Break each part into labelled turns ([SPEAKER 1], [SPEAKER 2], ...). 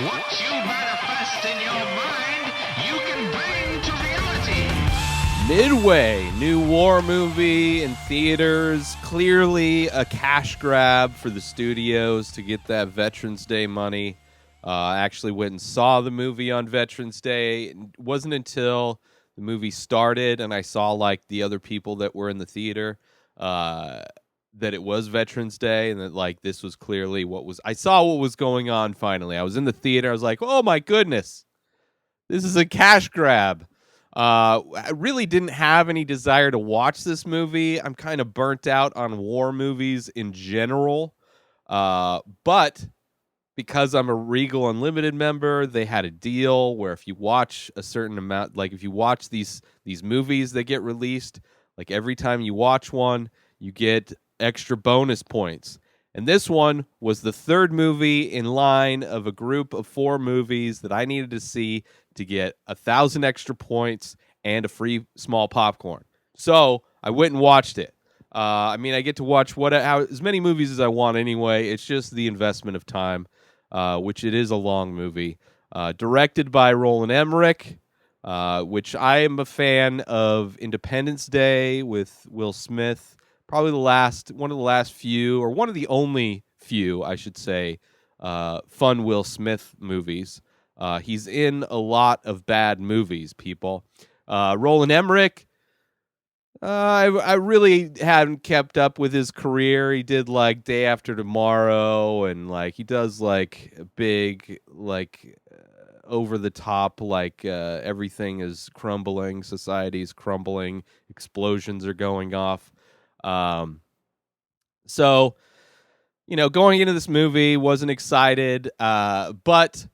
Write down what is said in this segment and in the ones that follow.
[SPEAKER 1] What you manifest in your mind, you can bring to reality.
[SPEAKER 2] Midway, new war movie in theaters. Clearly a cash grab for the studios to get that Veterans Day money. I actually went and saw the movie on Veterans Day. It wasn't until the movie started and I saw like the other people that were in the theater that it was Veterans Day, and that like this was clearly I saw what was going on finally. I was in the theater. I was like, oh my goodness, this is a cash grab. I really didn't have any desire to watch this movie. I'm kind of burnt out on war movies in general. But because I'm a Regal Unlimited member, they had a deal where if you watch a certain amount, like if you watch these movies that get released, like every time you watch one, you get extra bonus points. And this one was the third movie in line of a group of 4 movies that I needed to see to get 1,000 extra points and a free small popcorn. So I went and watched it. I mean, I get to watch as many movies as I want anyway. It's just the investment of time, which it is a long movie. Directed by Roland Emmerich, which I am a fan of Independence Day with Will Smith. Probably one of the only few, I should say, fun Will Smith movies. He's in a lot of bad movies, people. Roland Emmerich, I really hadn't kept up with his career. He did like Day After Tomorrow, and like he does like big, like over the top, like everything is crumbling, society is crumbling, explosions are going off. So, going into this movie, wasn't excited, but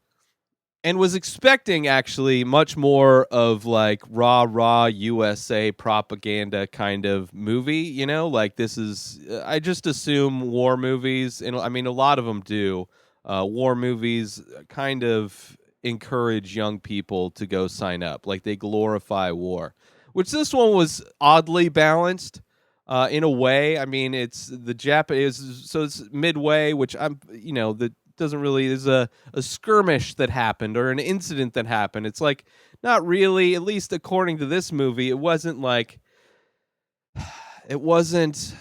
[SPEAKER 2] was expecting actually much more of like rah USA propaganda kind of movie. Like this is, I just assume war movies, and I mean a lot of them do. War movies kind of encourage young people to go sign up, like they glorify war, which this one was oddly balanced. In a way, I mean, it's the Japanese, so it's Midway, which that doesn't really is a skirmish that happened or an incident that happened. It's like not really, at least according to this movie, it wasn't like it wasn't.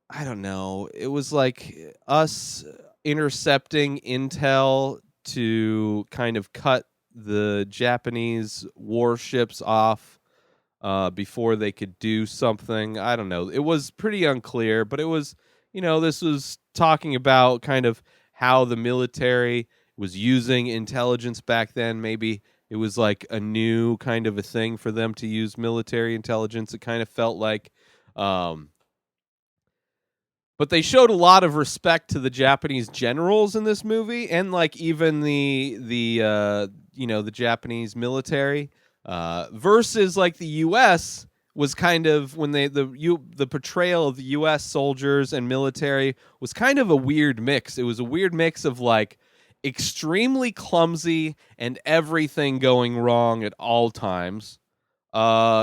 [SPEAKER 2] I don't know. It was like us intercepting intel to kind of cut the Japanese warships off before they could do something. I don't know. It was pretty unclear, but it was, this was talking about kind of how the military was using intelligence back then. Maybe it was like a new kind of a thing for them to use military intelligence. It kind of felt like, but they showed a lot of respect to the Japanese generals in this movie, and like even the Japanese military. Versus like the U.S. was kind of when the portrayal of the U.S. soldiers and military was kind of a weird mix. It was a weird mix of like extremely clumsy and everything going wrong at all times,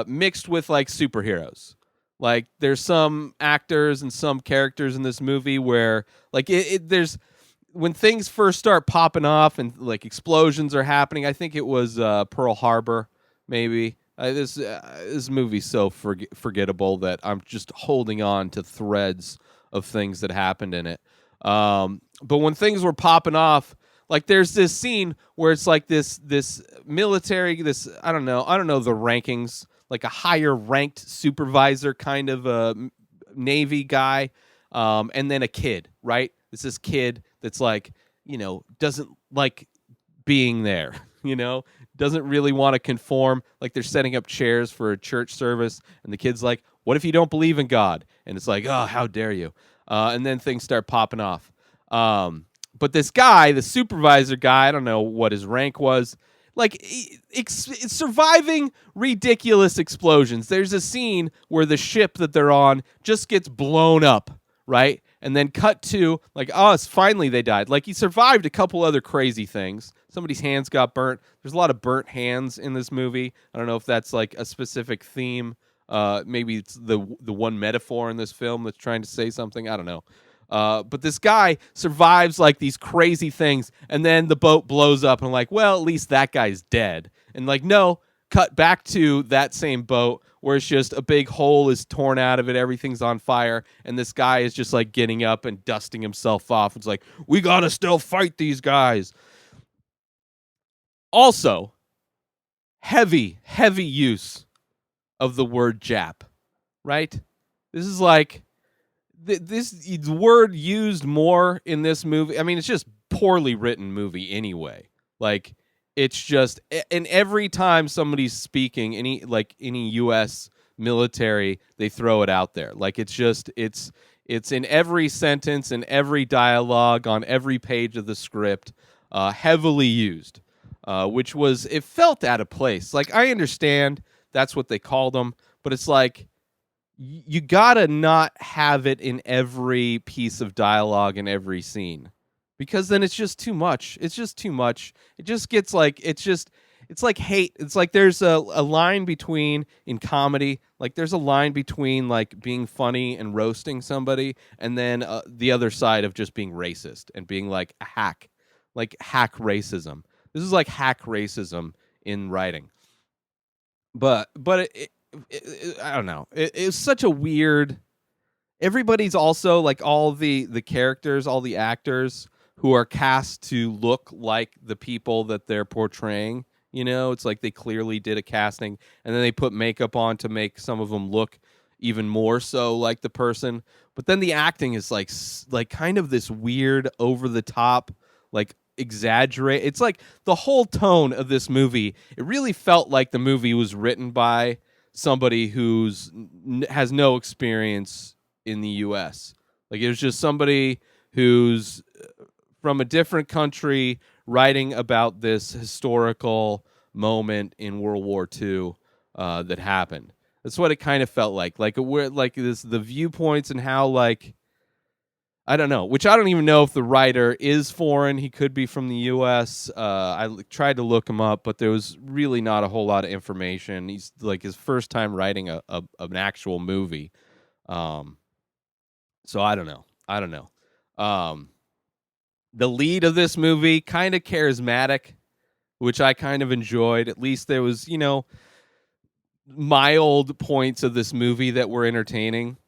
[SPEAKER 2] mixed with like superheroes. Like there's some actors and some characters in this movie where like there's when things first start popping off and like explosions are happening. I think it was Pearl Harbor. Maybe this movie's so forgettable that I'm just holding on to threads of things that happened in it. But when things were popping off, like there's this scene where it's like this military, this I don't know the rankings, like a higher ranked supervisor kind of a Navy guy, and then a kid, right? It's this kid that's like doesn't like being there, doesn't really want to conform. Like they're setting up chairs for a church service, and the kid's like, "What if you don't believe in God?" And it's like, "Oh, how dare you!" And then things start popping off. But this guy, the supervisor guy, I don't know what his rank was. Like it's surviving ridiculous explosions. There's a scene where the ship that they're on just gets blown up, right? And then cut to like, oh, it's finally they died. Like he survived a couple other crazy things. Somebody's hands got burnt. There's a lot of burnt hands in this movie. I don't know if that's like a specific theme. Maybe it's the one metaphor in this film that's trying to say something. I don't know. But this guy survives like these crazy things, and then the boat blows up, and I'm like, well, at least that guy's dead. And like, no, cut back to that same boat where it's just a big hole is torn out of it, everything's on fire, and this guy is just like getting up and dusting himself off. It's like, we gotta still fight these guys. Also, heavy use of the word Jap, right? This is like this word used more in this movie. I mean, it's just poorly written movie anyway. Like, it's just, and every time somebody's speaking any U.S. military, they throw it out there. Like, it's just it's in every sentence and every dialogue on every page of the script, heavily used, which was, it felt out of place. Like, I understand that's what they called them, but it's like, you gotta not have it in every piece of dialogue in every scene, because then it's just too much. It's just too much. It just gets like, it's like hate. It's like there's a line between, in comedy, like there's a line between like being funny and roasting somebody, and then the other side of just being racist and being like a hack, like hack racism. This is like hack racism in writing. But I don't know. It's such a weird. Everybody's also like, all the characters, all the actors who are cast to look like the people that they're portraying. You know, it's like they clearly did a casting, and then they put makeup on to make some of them look even more so like the person. But then the acting is like kind of this weird, over the top, like exaggerate. It's like the whole tone of this movie. It really felt like the movie was written by somebody who's has no experience in the U.S. Like, it was just somebody who's from a different country writing about this historical moment in World War II that happened. That's what it kind of felt like. Like, we're like this, the viewpoints and how, like, I don't know, which I don't even know if the writer is foreign. He could be from the U.S. I tried to look him up, but there was really not a whole lot of information. He's like his first time writing an actual movie. So I don't know. The lead of this movie, kind of charismatic, which I kind of enjoyed. At least there was, mild points of this movie that were entertaining.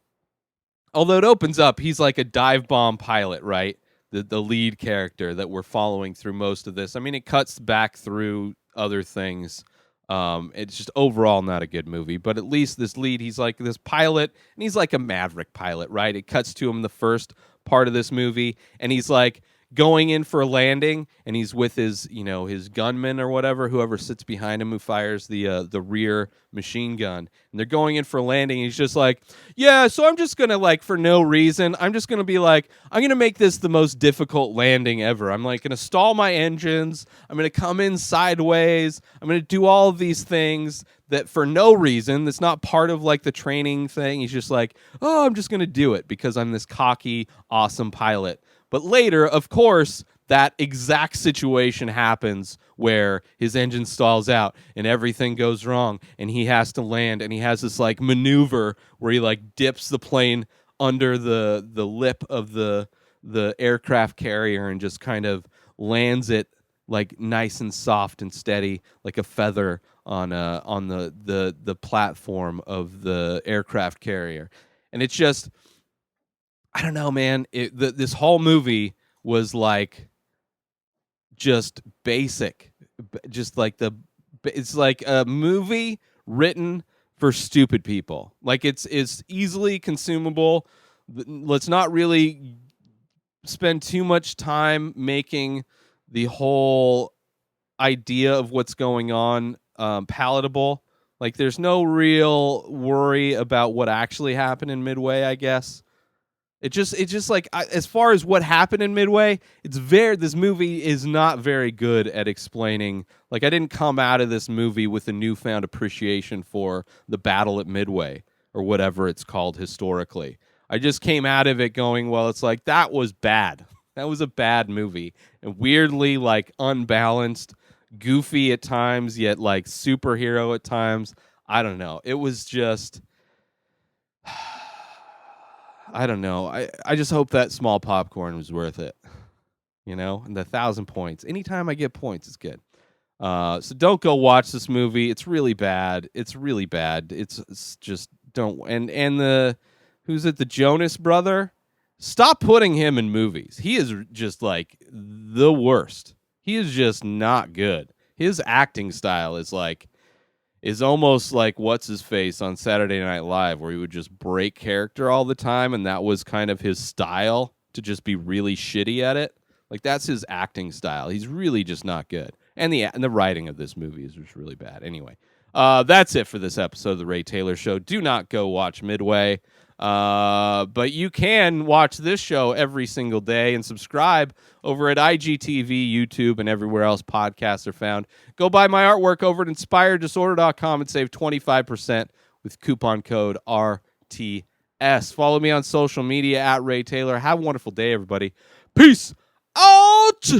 [SPEAKER 2] Although it opens up, he's like a dive bomb pilot, right? The lead character that we're following through most of this. I mean, it cuts back through other things. It's just overall not a good movie. But at least this lead, he's like this pilot, and he's like a maverick pilot, right? It cuts to him the first part of this movie, and he's like going in for a landing, and he's with his, his gunman or whatever, whoever sits behind him, who fires the rear machine gun, and they're going in for a landing. And he's just like, yeah, so I'm just gonna, like, for no reason, I'm just gonna be like, I'm gonna make this the most difficult landing ever. I'm like gonna stall my engines. I'm gonna come in sideways. I'm gonna do all of these things that for no reason. That's not part of like the training thing. He's just like, oh, I'm just gonna do it because I'm this cocky, awesome pilot. But later, of course, that exact situation happens where his engine stalls out and everything goes wrong and he has to land, and he has this like maneuver where he like dips the plane under the lip of the aircraft carrier and just kind of lands it like nice and soft and steady, like a feather on the platform of the aircraft carrier. And it's just, I don't know, man. This whole movie was like just basic, just like it's like a movie written for stupid people. Like, it's easily consumable. Let's not really spend too much time making the whole idea of what's going on palatable. Like, there's no real worry about what actually happened in Midway, I guess. It just like, as far as what happened in Midway, this movie is not very good at explaining. Like, I didn't come out of this movie with a newfound appreciation for the Battle at Midway or whatever it's called historically. I just came out of it going, well, it's like, that was bad. That was a bad movie, and weirdly like unbalanced, goofy at times, yet like superhero at times. I don't know. It was just, I don't know. I just hope that small popcorn was worth it. And the 1,000 points. Anytime I get points, it's good. So don't go watch this movie. It's really bad. It's really bad. It's just don't. And the who's it? The Jonas brother. Stop putting him in movies. He is just like the worst. He is just not good. His acting style is almost like what's his face on Saturday Night Live, where he would just break character all the time, and that was kind of his style, to just be really shitty at it. Like, that's his acting style. He's really just not good. And the writing of this movie is just really bad. Anyway, that's it for this episode of The Ray Taylor Show. Do not go watch Midway. But you can watch this show every single day and subscribe over at IGTV, YouTube, and everywhere else podcasts are found. Go buy my artwork over at inspireddisorder.com and save 25% with coupon code RTS. Follow me on social media at Ray Taylor. Have a wonderful day, everybody. Peace out!